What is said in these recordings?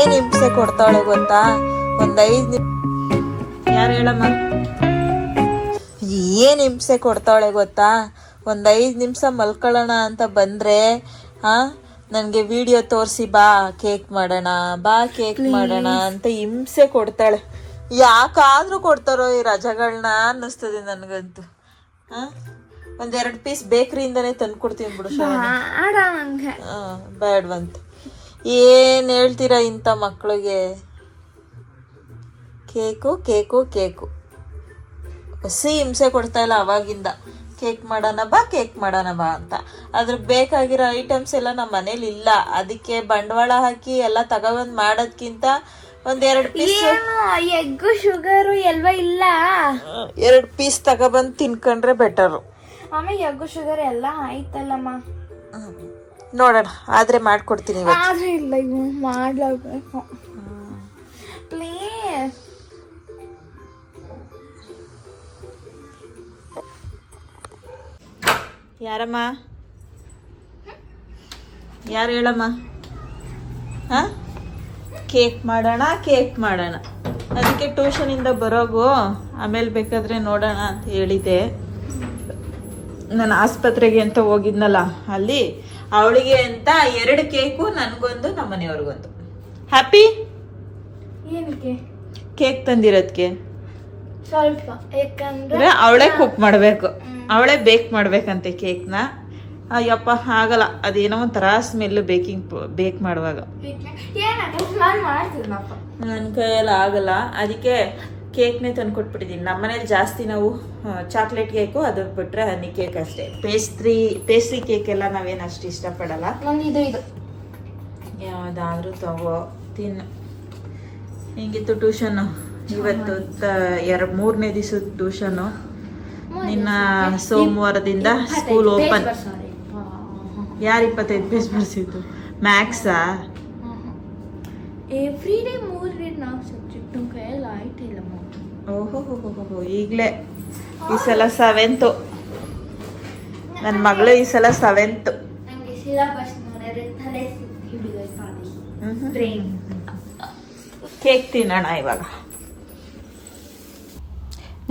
ಏನ್ ಹಿಂಸೆ ಕೊಡ್ತಾಳೆ ಗೊತ್ತಾ? ಒಂದ್ 5 ಯಾರು ಹೇಳಮ್ಮ? ಏನ್ ಹಿಂಸೆ ಕೊಡ್ತಾಳೆ ಗೊತ್ತಾ? ಒಂದ್ 5 ನಿಮಿಷ ಮಲ್ಕೊಳ್ಳೋಣ ಅಂತ ಬಂದ್ರೆ ನನ್ಗೆ ವಿಡಿಯೋ ತೋರಿಸಿ, ಬಾ ಕೇಕ್ ಮಾಡೋಣ, ಬಾ ಕೇಕ್ ಮಾಡೋಣ ಅಂತ ಹಿಂಸೆ ಕೊಡ್ತಾಳೆ. ಯಾಕಾದ್ರೂ ಕೊಡ್ತಾರೋ ಈ ರಜಗಳನ್ನ ಅನ್ನಿಸ್ತದೆ ನನ್ಗಂತೂ. ಒಂದ್ 2 ಪೀಸ್ ಬೇಕ್ರಿಯಿಂದಾನೇ ತಂದು ಕೊಡ್ತೀನಿ ಬಿಡು. ಬೇಡವಂತ ಏನ್ ಹೇಳ್ತೀರಾ ಇಂಥ ಮಕ್ಳಿಗೆ? ಕೇಕು ಕೇಕು ಕೇಕು ಹಸಿ ಹಿಂಸೆ ಕೊಡ್ತಾ ಇಲ್ಲ ಅವಾಗಿಂದ. ಕೇಕ್ ಮಾಡೋಣ ಬಾ, ಕೇಕ್ ಮಾಡೋಣ ಬಾ ಅಂತ. ಅದ್ರ ಬೇಕಾಗಿರೋ ಐಟಮ್ಸ್ ಎಲ್ಲ ನಮ್ಮ ಮನೇಲಿ ಇಲ್ಲ. ಅದಕ್ಕೆ ಬಂಡವಾಳ ಹಾಕಿ ಎಲ್ಲ ತಗೊಬಂದ್ ಮಾಡೋದ್ಕಿಂತ ಒಂದ್ 2 ಪೀಸ್ ಎಗ್ಗು ಶುಗರು ಎಲ್ಲ ಇಲ್ಲ, 2 ಪೀಸ್ ತಗೊಬಂದ್ ತಿನ್ಕೊಂಡ್ರೆ ಬೆಟರು. ಆಮೇಲೆ ಎಗ್ಗು ಶುಗರ್ ಎಲ್ಲ ಆಯ್ತಲ್ಲಮ್ಮ. ನೋಡೋಣ, ಆದ್ರೆ ಮಾಡ್ಕೊಡ್ತೀನಿ. ಆದ್ರೆ ಇಲ್ಲ, ಇವು ಮಾಡ್ಲೇಬೇಕು ಪ್ಲೀಸ್. ಯಾರಮ್ಮ? ಯಾರು ಹೇಳಮ್ಮ? ಕೇಕ್ ಮಾಡೋಣ, ಕೇಕ್ ಮಾಡೋಣ. ಅದಕ್ಕೆ ಟ್ಯೂಷನಿಂದ ಬರೋಗು, ಆಮೇಲೆ ಬೇಕಾದ್ರೆ ನೋಡೋಣ ಅಂತ ಹೇಳಿದೆ. ನಾನು ಆಸ್ಪತ್ರೆಗೆ ಅಂತ ಹೋಗಿದ್ನಲ್ಲ, ಅಲ್ಲಿ ಅವಳಿಗೆ ಅಂತ 2 ಕೇಕು, ನನಗೊಂದು, ನಮ್ಮ ಮನೆಯವ್ರಿಗೊಂದು. ಹ್ಯಾಪಿ? ಏನಕ್ಕೆ ಕೇಕ್ ತಂದಿರೋದಕ್ಕೆ? ಸ್ವಲ್ಪ, ಯಾಕಂದ್ರೆ ಅವಳೇ ಕುಕ್ ಮಾಡಬೇಕು, ಅವಳೇ ಬೇಕ್ ಮಾಡ್ಬೇಕಂತೆ ಕೇಕ್ನ. ಅಯ್ಯಪ್ಪ ಆಗಲ್ಲ, ಅದೇನೋ ಒಂಥರ ಸ್ಮೆಲ್ ಬೇಕ್ ಮಾಡುವಾಗ. ನನ್ನ ಕೈಯಲ್ಲಿ ಆಗಲ್ಲ. ಅದಕ್ಕೆ ಕೇಕ್ನೇ ತಂದು ಕೊಟ್ಬಿಟ್ಟಿದ್ದೀನಿ. ನಮ್ಮ ಮನೇಲಿ ಜಾಸ್ತಿ ನಾವು ಚಾಕ್ಲೇಟ್ ಕೇಕು, ಅದು ಬಿಟ್ರೆ ಹನಿ ಕೇಕ್ ಅಷ್ಟೇ. ಪೇಸ್ಟ್ರಿ ಕೇಕ್ ಎಲ್ಲ ನಾವೇನು ಅಷ್ಟು ಇಷ್ಟಪಡಲ್ಲ. ಯಾವುದಾದ್ರೂ ತಗೋ ತಿನ್ನು. ಹಿಂಗಿತ್ತು ಟ್ಯೂಷನ್ನು ಇವತ್ತು. 3ನೇ ದಿವಸದ ಟ್ಯೂಷನ್ನು. ನಿನ್ನ ಸೋಮವಾರದಿಂದ ಸ್ಕೂಲ್ ಓಪನ್. ಯಾರು 25 ಪೇಜ್ ಬರ್ಸಿದ್ದು? ಮ್ಯಾಕ್ಸಾ? ಎವ್ರಿ ಡೇ 3 ರೀಡ್ 4 ಸಬ್ಜೆಕ್ಟ್ ಕೈಯಲ್ಲಿ ಆಯ್ತಿಲ್ಲಮ್ಮ. ಓಹೋ, ಈಗಲೇ ಈ ಸಲ 7th. ನನ್ನ ಮಗಳು ಈ ಸಲ 7th. ನನಗೆ ಸಿಲೆಬಸ್ ನೋಡಿದ್ರೆ ತಲೆ ಹಿಡಿದು ಸಾಧಿ. ಕೇಕ್ ತಿನ್ನೋಣ ಇವಾಗ.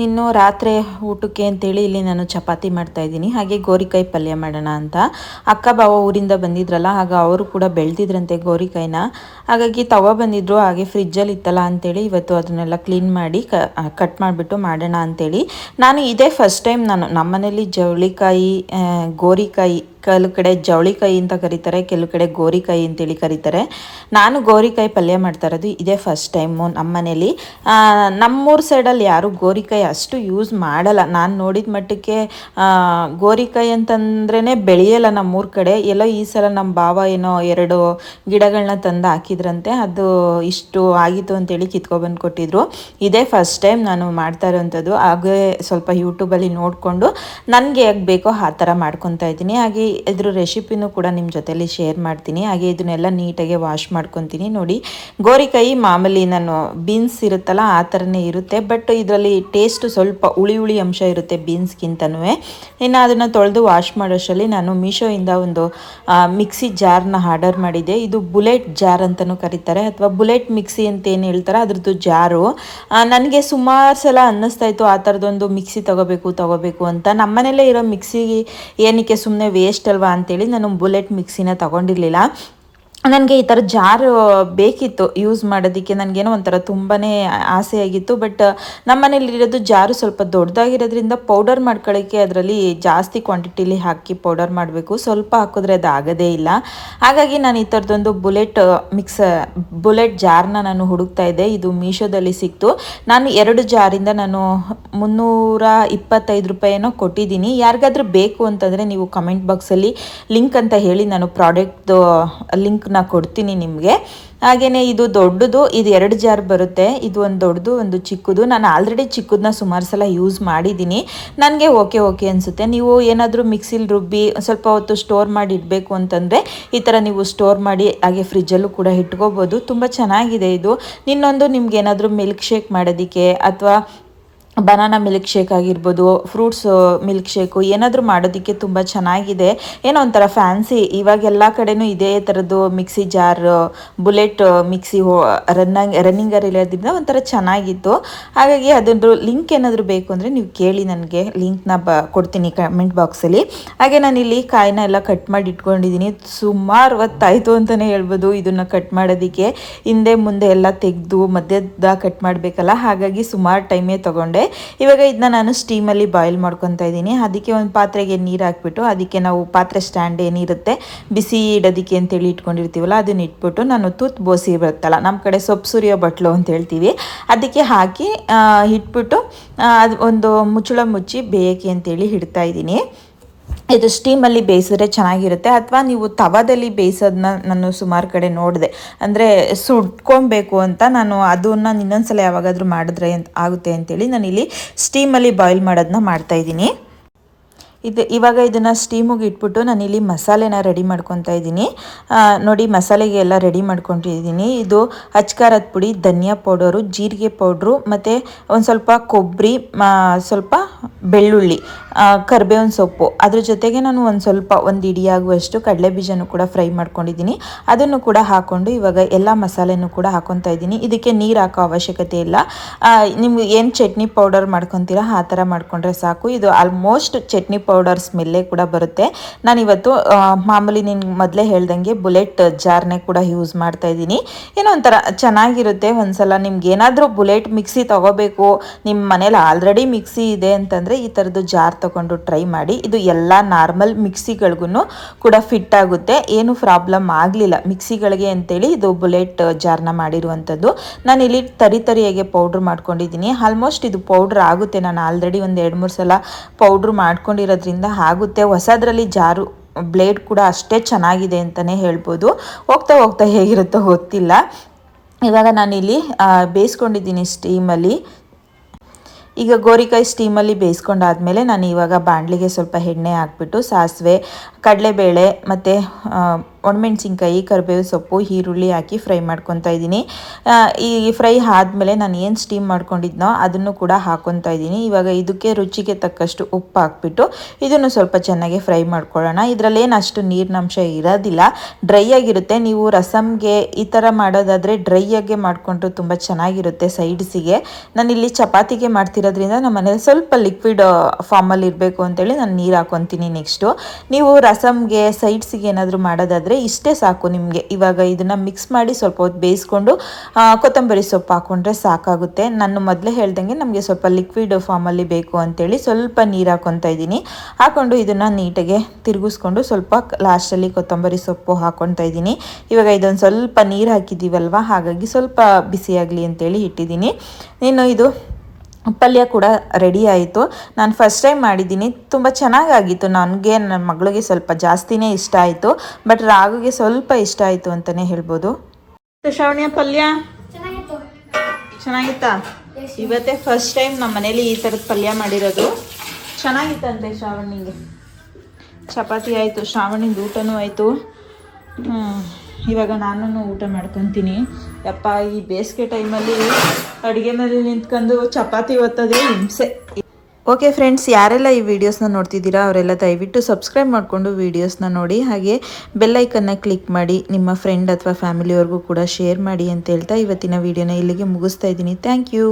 ಇನ್ನು ರಾತ್ರಿ ಊಟಕ್ಕೆ ಅಂತೇಳಿ ಇಲ್ಲಿ ನಾನು ಚಪಾತಿ ಮಾಡ್ತಾಯಿದ್ದೀನಿ. ಹಾಗೆ ಗೋರಿಕಾಯಿ ಪಲ್ಯ ಮಾಡೋಣ ಅಂತ. ಅಕ್ಕ ಬಾವ ಊರಿಂದ ಬಂದಿದ್ರಲ್ಲ, ಆಗ ಅವರು ಕೂಡ ಬೆಳೆದಿದ್ರಂತೆ ಗೋರಿಕಾಯಿನ. ಹಾಗಾಗಿ ತವ ಬಂದಿದ್ರು, ಹಾಗೆ ಫ್ರಿಜ್ಜಲ್ಲಿ ಇತ್ತಲ್ಲ ಅಂತೇಳಿ ಇವತ್ತು ಅದನ್ನೆಲ್ಲ ಕ್ಲೀನ್ ಮಾಡಿ ಕಟ್ ಮಾಡಿಬಿಟ್ಟು ಮಾಡೋಣ ಅಂತೇಳಿ. ನಾನು ಇದೇ ಫಸ್ಟ್ ಟೈಮ್ ನಮ್ಮನೇಲಿ ಜವಳಿಕಾಯಿ, ಗೋರಿಕಾಯಿ, ಕೆಲವು ಕಡೆ ಜವಳಿಕಾಯಿ ಅಂತ ಕರೀತಾರೆ, ಕೆಲವು ಕಡೆ ಗೋರಿಕಾಯಿ ಅಂತೇಳಿ ಕರೀತಾರೆ. ನಾನು ಗೋರಿಕಾಯಿ ಪಲ್ಯ ಮಾಡ್ತಾ ಇರೋದು ಇದೇ ಫಸ್ಟ್ ಟೈಮು ನಮ್ಮ ಮನೇಲಿ. ನಮ್ಮೂರ ಸೈಡಲ್ಲಿ ಯಾರು ಗೋರಿಕಾಯಿ ಅಷ್ಟು ಯೂಸ್ ಮಾಡಲ್ಲ. ನಾನು ನೋಡಿದ ಮಟ್ಟಕ್ಕೆ ಗೋರಿಕಾಯಿ ಅಂತಂದ್ರೇ ಬೆಳೆಯಲ್ಲ ನಮ್ಮೂರ ಕಡೆ. ಎಲ್ಲೋ ಈ ಸಲ ನಮ್ಮ ಬಾವ ಏನೋ 2 ಗಿಡಗಳನ್ನ ತಂದು ಹಾಕಿದ್ರಂತೆ, ಅದು ಇಷ್ಟು ಆಗಿತ್ತು ಅಂತೇಳಿ ಕಿತ್ಕೊಬಂದು ಕೊಟ್ಟಿದ್ರು. ಇದೇ ಫಸ್ಟ್ ಟೈಮ್ ನಾನು ಮಾಡ್ತಾ ಇರೋವಂಥದ್ದು. ಹಾಗೆ ಸ್ವಲ್ಪ ಯೂಟ್ಯೂಬಲ್ಲಿ ನೋಡಿಕೊಂಡು ನನಗೆ ಹೇಗೆ ಬೇಕೋ ಆ ಥರ ಮಾಡ್ಕೊತಾ ಇದ್ದೀನಿ. ಹಾಗೆ ಇದ್ರ ರೆಸಿಪಿನೂ ಕೂಡ ನಿಮ್ಮ ಜೊತೆಲಿ ಶೇರ್ ಮಾಡ್ತೀನಿ. ಹಾಗೆ ಇದನ್ನೆಲ್ಲ ನೀಟಾಗಿ ವಾಶ್ ಮಾಡ್ಕೊತೀನಿ. ನೋಡಿ, ಗೋರಿಕಾಯಿ ಮಾಮೂಲಿ ನಾನು ಬೀನ್ಸ್ ಇರುತ್ತಲ್ಲ ಆ ಥರನೇ ಇರುತ್ತೆ, ಬಟ್ ಇದರಲ್ಲಿ ಟೇಸ್ಟ್ ಸ್ವಲ್ಪ ಹುಳಿ ಅಂಶ ಇರುತ್ತೆ ಬೀನ್ಸ್ಗಿಂತನೂ. ಇನ್ನು ಅದನ್ನು ತೊಳೆದು ವಾಶ್ ಮಾಡೋಷ್ಟರಲ್ಲಿ ನಾನು ಮೀಶೋಯಿಂದ ಒಂದು ಮಿಕ್ಸಿ ಜಾರ್ನ ಆರ್ಡರ್ ಮಾಡಿದ್ದೆ. ಇದು ಬುಲೆಟ್ ಜಾರ್ ಅಂತಲೂ ಕರೀತಾರೆ, ಅಥವಾ ಬುಲೆಟ್ ಮಿಕ್ಸಿ ಅಂತ ಏನು ಹೇಳ್ತಾರೆ ಅದ್ರದ್ದು ಜಾರು. ನನಗೆ ಸುಮಾರು ಸಲ ಅನ್ನಿಸ್ತಾ ಇತ್ತು ಆ ಥರದೊಂದು ಮಿಕ್ಸಿ ತಗೋಬೇಕು ಅಂತ. ನಮ್ಮನೇಲೇ ಇರೋ ಮಿಕ್ಸಿ ಏನಕ್ಕೆ ಸುಮ್ಮನೆ ವೇಸ್ಟ್ ಅಲ್ವಾ ಅಂತೇಳಿ ನಾನು ಬುಲೆಟ್ ಮಿಕ್ಸಿನ ತಗೊಂಡಿರಲಿಲ್ಲ. ನನಗೆ ಈ ಥರ ಜಾರು ಬೇಕಿತ್ತು ಯೂಸ್ ಮಾಡೋದಕ್ಕೆ. ನನಗೇನೋ ಒಂಥರ ತುಂಬಾ ಆಸೆ ಆಗಿತ್ತು. ಬಟ್ ನಮ್ಮ ಮನೇಲಿರೋದು ಜಾರು ಸ್ವಲ್ಪ ದೊಡ್ಡದಾಗಿರೋದ್ರಿಂದ ಪೌಡರ್ ಮಾಡ್ಕೊಳ್ಳೋಕ್ಕೆ ಅದರಲ್ಲಿ ಜಾಸ್ತಿ ಕ್ವಾಂಟಿಟಿಲಿ ಹಾಕಿ ಪೌಡರ್ ಮಾಡಬೇಕು, ಸ್ವಲ್ಪ ಹಾಕಿದ್ರೆ ಅದು ಆಗೋದೇ ಇಲ್ಲ. ಹಾಗಾಗಿ ನಾನು ಈ ಥರದೊಂದು ಬುಲೆಟ್ ಜಾರ್ನ ನಾನು ಹುಡುಕ್ತಾ ಇದ್ದೆ. ಇದು ಮೀಶೋದಲ್ಲಿ ಸಿಕ್ತು. ನಾನು 2 ಜಾರಿಂದ ನಾನು 325 ರೂಪಾಯಿನೋ ಕೊಟ್ಟಿದ್ದೀನಿ. ಯಾರಿಗಾದ್ರೂ ಬೇಕು ಅಂತಂದರೆ ನೀವು ಕಮೆಂಟ್ ಬಾಕ್ಸಲ್ಲಿ ಲಿಂಕ್ ಅಂತ ಹೇಳಿ, ನಾನು ಪ್ರಾಡಕ್ಟ್ದು ಲಿಂಕ್ನ ಕೊಡ್ತೀನಿ ನಿಮಗೆ. ಹಾಗೆಯೇ ಇದು ದೊಡ್ಡದು, ಇದು 2 ಜಾರ್ ಬರುತ್ತೆ. ಇದು ಒಂದು ದೊಡ್ಡದು, ಒಂದು ಚಿಕ್ಕದು. ನಾನು ಆಲ್ರೆಡಿ ಚಿಕ್ಕದನ್ನ ಸುಮಾರು ಸಲ ಯೂಸ್ ಮಾಡಿದ್ದೀನಿ. ನನಗೆ ಓಕೆ ಅನಿಸುತ್ತೆ. ನೀವು ಏನಾದರೂ ಮಿಕ್ಸಿಲಿ ರುಬ್ಬಿ ಸ್ವಲ್ಪ ಹೊತ್ತು ಸ್ಟೋರ್ ಮಾಡಿ ಇಡಬೇಕು ಅಂತಂದರೆ ಈ ಥರ ನೀವು ಸ್ಟೋರ್ ಮಾಡಿ ಹಾಗೆ ಫ್ರಿಜ್ಜಲ್ಲೂ ಕೂಡ ಇಟ್ಕೋಬೋದು. ತುಂಬ ಚೆನ್ನಾಗಿದೆ ಇದು. ಇನ್ನೊಂದು ನಿಮ್ಗೆ ಏನಾದರೂ ಮಿಲ್ಕ್ ಶೇಕ್ ಮಾಡೋದಕ್ಕೆ ಅಥವಾ ಬನಾನಾ ಮಿಲ್ಕ್ ಶೇಕ್ ಆಗಿರ್ಬೋದು, ಫ್ರೂಟ್ಸ್ ಮಿಲ್ಕ್ ಶೇಕು ಏನಾದರೂ ಮಾಡೋದಕ್ಕೆ ತುಂಬ ಚೆನ್ನಾಗಿದೆ. ಏನೋ ಒಂಥರ ಫ್ಯಾನ್ಸಿ. ಇವಾಗ ಎಲ್ಲ ಕಡೆನೂ ಇದೇ ಥರದ್ದು ಮಿಕ್ಸಿ ಜಾರ್, ಬುಲೆಟ್ ಮಿಕ್ಸಿ ರನ್ನಿಂಗರ್ ಇರೋದ್ರಿಂದ ಒಂಥರ ಚೆನ್ನಾಗಿತ್ತು. ಹಾಗಾಗಿ ಅದೊಂದು ಲಿಂಕ್ ಏನಾದರೂ ಬೇಕು ಅಂದರೆ ನೀವು ಕೇಳಿ, ನನಗೆ ಲಿಂಕ್ನ ಕೊಡ್ತೀನಿ ಕಮೆಂಟ್ ಬಾಕ್ಸಲ್ಲಿ. ಹಾಗೆ ನಾನಿಲ್ಲಿ ಕಾಯಿನ ಎಲ್ಲ ಕಟ್ ಮಾಡಿ ಇಟ್ಕೊಂಡಿದ್ದೀನಿ. ಸುಮಾರು ಹೊತ್ತಾಯಿತು ಅಂತಲೇ ಹೇಳ್ಬೋದು ಇದನ್ನು ಕಟ್ ಮಾಡೋದಕ್ಕೆ. ಹಿಂದೆ ಮುಂದೆ ಎಲ್ಲ ತೆಗೆದು ಮಧ್ಯದ ಕಟ್ ಮಾಡಬೇಕಲ್ಲ, ಹಾಗಾಗಿ ಸುಮಾರು ಟೈಮೇ ತೊಗೊಂಡೆ. ಇವಾಗ ಇದನ್ನ ನಾನು ಸ್ಟೀಮಲ್ಲಿ ಬಾಯ್ಲ್ ಮಾಡ್ಕೊತಾ ಇದ್ದೀನಿ. ಅದಕ್ಕೆ ಒಂದು ಪಾತ್ರೆಗೆ ನೀರು ಹಾಕ್ಬಿಟ್ಟು, ಅದಕ್ಕೆ ನಾವು ಪಾತ್ರೆ ಸ್ಟ್ಯಾಂಡ್ ಏನಿರುತ್ತೆ ಬಿಸಿ ಇಡೋದಕ್ಕೆ ಅಂತೇಳಿ ಇಟ್ಕೊಂಡಿರ್ತೀವಲ್ಲ, ಅದನ್ನ ಇಟ್ಬಿಟ್ಟು ನಾನು ತೂತ್ ಬೋಸಿ ಬರುತ್ತಲ್ಲ, ನಮ್ಮ ಕಡೆ ಸೊಪ್ಪು ಸುರಿಯೋ ಬಟ್ಲು ಅಂತ ಹೇಳ್ತೀವಿ, ಅದಕ್ಕೆ ಹಾಕಿ ಇಟ್ಬಿಟ್ಟು ಅದು ಒಂದು ಮುಚ್ಚಳ ಮುಚ್ಚಿ ಬೇಯಕ್ಕೆ ಅಂತೇಳಿ ಇಡ್ತಾ ಇದ್ದೀನಿ. ಇದು ಸ್ಟೀಮಲ್ಲಿ ಬೇಯಿಸಿದ್ರೆ ಚೆನ್ನಾಗಿರುತ್ತೆ, ಅಥವಾ ನೀವು ತವಾದಲ್ಲಿ ಬೇಯಿಸೋದನ್ನ ನಾನು ಸುಮಾರು ಕಡೆ ನೋಡಿದೆ. ಅಂದರೆ ಸುಟ್ಕೊಬೇಕು ಅಂತ ನಾನು ಅದನ್ನು ಇನ್ನೊಂದ್ಸಲ ಯಾವಾಗಾದರೂ ಮಾಡಿದ್ರೆ ಆಗುತ್ತೆ ಅಂತೇಳಿ ನಾನಿಲ್ಲಿ ಸ್ಟೀಮಲ್ಲಿ ಬಾಯ್ಲ್ ಮಾಡೋದನ್ನ ಮಾಡ್ತಾಯಿದ್ದೀನಿ. ಇವಾಗ ಇದನ್ನು ಸ್ಟೀಮಿಗೆ ಇಟ್ಬಿಟ್ಟು ನಾನಿಲ್ಲಿ ಮಸಾಲೆನ ರೆಡಿ ಮಾಡ್ಕೊತಾ ಇದ್ದೀನಿ. ನೋಡಿ, ಮಸಾಲೆಗೆ ಎಲ್ಲ ರೆಡಿ ಮಾಡ್ಕೊಂಡಿದ್ದೀನಿ. ಇದು ಅಚ್ಕಾರದ ಪುಡಿ, ಧನಿಯಾ ಪೌಡರು, ಜೀರಿಗೆ ಪೌಡ್ರು, ಮತ್ತು ಒಂದು ಸ್ವಲ್ಪ ಕೊಬ್ಬರಿ, ಸ್ವಲ್ಪ ಬೆಳ್ಳುಳ್ಳಿ, ಕರಿಬೇವಿನ ಸೊಪ್ಪು, ಅದ್ರ ಜೊತೆಗೆ ನಾನು ಒಂದು ಇಡಿಯಾಗುವಷ್ಟು ಕಡಲೆ ಬೀಜನೂ ಕೂಡ ಫ್ರೈ ಮಾಡ್ಕೊಂಡಿದ್ದೀನಿ. ಅದನ್ನು ಕೂಡ ಹಾಕ್ಕೊಂಡು ಇವಾಗ ಎಲ್ಲ ಮಸಾಲೆನೂ ಕೂಡ ಹಾಕ್ಕೊತಾ ಇದ್ದೀನಿ. ಇದಕ್ಕೆ ನೀರು ಹಾಕೋ ಅವಶ್ಯಕತೆ ಇಲ್ಲ. ನಿಮ್ಗೆ ಏನು ಚಟ್ನಿ ಪೌಡರ್ ಮಾಡ್ಕೊತೀರಾ ಆ ಥರ ಮಾಡ್ಕೊಂಡ್ರೆ ಸಾಕು. ಇದು ಆಲ್ಮೋಸ್ಟ್ ಚಟ್ನಿ ಪೌಡರ್ ಸ್ಮೆಲ್ಲೇ ಕೂಡ ಬರುತ್ತೆ. ನಾನಿವತ್ತು ಮಾಮೂಲಿ ನಿನ್ಗೆ ಮೊದಲೇ ಹೇಳ್ದಂಗೆ ಬುಲೆಟ್ ಜಾರ್ನೇ ಕೂಡ ಯೂಸ್ ಮಾಡ್ತಾ ಇದ್ದೀನಿ. ಏನೋ ಒಂಥರ ಚೆನ್ನಾಗಿರುತ್ತೆ. ಒಂದ್ಸಲ ನಿಮ್ಗೆ ಏನಾದರೂ ಬುಲೆಟ್ ಮಿಕ್ಸಿ ತೊಗೋಬೇಕು, ನಿಮ್ಮ ಮನೇಲಿ ಆಲ್ರೆಡಿ ಮಿಕ್ಸಿ ಇದೆ ಅಂತಂದರೆ ಈ ಥರದ್ದು ಜಾರ್ ತೊಗೊಂಡು ಟ್ರೈ ಮಾಡಿ. ಇದು ಎಲ್ಲ ನಾರ್ಮಲ್ ಮಿಕ್ಸಿಗಳಿಗೂ ಕೂಡ ಫಿಟ್ ಆಗುತ್ತೆ, ಏನು ಪ್ರಾಬ್ಲಮ್ ಆಗಲಿಲ್ಲ ಮಿಕ್ಸಿಗಳಿಗೆ ಅಂತೇಳಿ ಇದು ಬುಲೆಟ್ ಜಾರ್ನ ಮಾಡಿರುವಂಥದ್ದು. ನಾನಿಲ್ಲಿ ತರಿಯಾಗೆ ಪೌಡ್ರ್ ಮಾಡ್ಕೊಂಡಿದ್ದೀನಿ. ಆಲ್ಮೋಸ್ಟ್ ಇದು ಪೌಡ್ರ್ ಆಗುತ್ತೆ. ನಾನು ಆಲ್ರೆಡಿ ಒಂದು 2-3 ಸಲ ಪೌಡ್ರ್ ಮಾಡ್ಕೊಂಡಿರೋದ್ರಿಂದ ಆಗುತ್ತೆ. ಹೊಸದ್ರಲ್ಲಿ ಜಾರು ಬ್ಲೇಡ್ ಕೂಡ ಅಷ್ಟೇ ಚೆನ್ನಾಗಿದೆ ಅಂತಲೇ ಹೇಳ್ಬೋದು. ಹೋಗ್ತಾ ಹೇಗಿರುತ್ತೋ ಗೊತ್ತಿಲ್ಲ. ಇವಾಗ ನಾನಿಲ್ಲಿ ಬೇಯಿಸ್ಕೊಂಡಿದ್ದೀನಿ ಸ್ಟೀಮಲ್ಲಿ. ಈಗ ಗೋರಿಕಾಯಿ ಸ್ಟೀಮಲ್ಲಿ ಬೇಯಿಸ್ಕೊಂಡಾದ್ಮೇಲೆ ನಾನು ಇವಾಗ ಬಾಣಲಿಗೆ ಸ್ವಲ್ಪ ಎಣ್ಣೆ ಹಾಕ್ಬಿಟ್ಟು ಸಾಸಿವೆ, ಕಡಲೆಬೇಳೆ ಮತ್ತು ಒಣಮೆಣ್ಸಿನ್ಕಾಯಿ, ಕರಿಬೇವು ಸೊಪ್ಪು, ಈರುಳ್ಳಿ ಹಾಕಿ ಫ್ರೈ ಮಾಡ್ಕೊತಾ ಇದ್ದೀನಿ. ಈ ಫ್ರೈ ಆದಮೇಲೆ ನಾನು ಏನು ಸ್ಟೀಮ್ ಮಾಡ್ಕೊಂಡಿದ್ನೋ ಅದನ್ನು ಕೂಡ ಹಾಕ್ಕೊತಾ ಇದ್ದೀನಿ. ಇವಾಗ ಇದಕ್ಕೆ ರುಚಿಗೆ ತಕ್ಕಷ್ಟು ಉಪ್ಪು ಹಾಕ್ಬಿಟ್ಟು ಇದನ್ನು ಸ್ವಲ್ಪ ಚೆನ್ನಾಗಿ ಫ್ರೈ ಮಾಡ್ಕೊಳ್ಳೋಣ. ಇದರಲ್ಲೇನು ಅಷ್ಟು ನೀರಿನಂಶ ಇರೋದಿಲ್ಲ, ಡ್ರೈ ಆಗಿರುತ್ತೆ. ನೀವು ರಸಮ್ಗೆ ಈ ಥರ ಮಾಡೋದಾದರೆ ಡ್ರೈ ಆಗಿ ಮಾಡಿಕೊಂಡ್ರು ತುಂಬ ಚೆನ್ನಾಗಿರುತ್ತೆ ಸೈಡ್ಸಿಗೆ. ನಾನಿಲ್ಲಿ ಚಪಾತಿಗೆ ಮಾಡ್ತಿರೋದ್ರಿಂದ ನಮ್ಮ ಮನೇಲಿ ಸ್ವಲ್ಪ ಲಿಕ್ವಿಡ್ ಫಾರ್ಮಲ್ಲಿ ಇರಬೇಕು ಅಂತೇಳಿ ನಾನು ನೀರು ಹಾಕ್ಕೊತೀನಿ. ನೆಕ್ಸ್ಟು ನೀವು ರಸಮ್ಗೆ ಸೈಡ್ಸಿಗೆ ಏನಾದರೂ ಮಾಡೋದಾದರೆ ಇಷ್ಟೇ ಸಾಕು ನಿಮಗೆ. ಇವಾಗ ಇದನ್ನು ಮಿಕ್ಸ್ ಮಾಡಿ ಸ್ವಲ್ಪ ಹೊತ್ತು ಬೇಯಿಸ್ಕೊಂಡು ಕೊತ್ತಂಬರಿ ಸೊಪ್ಪು ಹಾಕ್ಕೊಂಡ್ರೆ ಸಾಕಾಗುತ್ತೆ. ನಾನು ಮೊದಲೇ ಹೇಳ್ದಂಗೆ ನಮಗೆ ಸ್ವಲ್ಪ ಲಿಕ್ವಿಡ್ ಫಾರ್ಮಲ್ಲಿ ಬೇಕು ಅಂತೇಳಿ ಸ್ವಲ್ಪ ನೀರು ಹಾಕ್ಕೊತಾ ಇದ್ದೀನಿ. ಹಾಕ್ಕೊಂಡು ಇದನ್ನು ನೀಟಾಗಿ ತಿರುಗಿಸ್ಕೊಂಡು ಸ್ವಲ್ಪ ಲಾಸ್ಟಲ್ಲಿ ಕೊತ್ತಂಬರಿ ಸೊಪ್ಪು ಹಾಕ್ಕೊತಾ ಇದ್ದೀನಿ. ಇವಾಗ ಇದೊಂದು ಸ್ವಲ್ಪ ನೀರು ಹಾಕಿದ್ದೀವಲ್ವ, ಹಾಗಾಗಿ ಸ್ವಲ್ಪ ಬಿಸಿಯಾಗಲಿ ಅಂತೇಳಿ ಇಟ್ಟಿದ್ದೀನಿ. ಇನ್ನು ಇದು ಪಲ್ಯ ಕೂಡ ರೆಡಿ ಆಯಿತು. ನಾನು ಫಸ್ಟ್ ಟೈಮ್ ಮಾಡಿದ್ದೀನಿ, ತುಂಬ ಚೆನ್ನಾಗಾಗಿತ್ತು. ನನಗೆ ನನ್ನ ಮಗಳಿಗೆ ಸ್ವಲ್ಪ ಜಾಸ್ತಿನೇ ಇಷ್ಟ ಆಯಿತು, ಬಟ್ ರಾಗುಗೆ ಸ್ವಲ್ಪ ಇಷ್ಟ ಆಯಿತು ಅಂತಲೇ ಹೇಳ್ಬೋದು. ಶ್ರಾವಣಿಯ ಪಲ್ಯ ಚೆನ್ನಾಗಿತ್ತಾ? ಇವತ್ತೇ ಫಸ್ಟ್ ಟೈಮ್ ನಮ್ಮ ಮನೇಲಿ ಈ ಥರದ ಪಲ್ಯ ಮಾಡಿರೋದು. ಚೆನ್ನಾಗಿತ್ತಂತೆ ಶ್ರಾವಣಿಗೆ. ಚಪಾತಿ ಆಯಿತು, ಶ್ರಾವಣಿಗೆ ಊಟನೂ ಆಯಿತು. ಇವಾಗ ನಾನು ಊಟ ಮಾಡ್ಕೊತೀನಿ. ಯಪ್ಪ, ಈ ಬೇಸಿಗೆ ಟೈಮಲ್ಲಿ ಅಡುಗೆ ಮೇಲೆ ನಿಂತ್ಕೊಂಡು ಚಪಾತಿ ಒತ್ತೋದೇ ಹಿಂಸೆ. ಓಕೆ ಫ್ರೆಂಡ್ಸ್, ಯಾರೆಲ್ಲ ಈ ವಿಡಿಯೋಸ್ನ ನೋಡ್ತಿದ್ದೀರಾ ಅವರೆಲ್ಲ ದಯವಿಟ್ಟು ಸಬ್ಸ್ಕ್ರೈಬ್ ಮಾಡಿಕೊಂಡು ವಿಡಿಯೋಸ್ನ ನೋಡಿ. ಹಾಗೆ ಬೆಲ್ಲೈಕನ್ನ ಕ್ಲಿಕ್ ಮಾಡಿ ನಿಮ್ಮ ಫ್ರೆಂಡ್ ಅಥವಾ ಫ್ಯಾಮಿಲಿಯವ್ರಿಗೂ ಕೂಡ ಶೇರ್ ಮಾಡಿ ಅಂತ ಹೇಳ್ತಾ ಇವತ್ತಿನ ವಿಡಿಯೋನ ಇಲ್ಲಿಗೆ ಮುಗಿಸ್ತಾ ಇದ್ದೀನಿ. Thank you.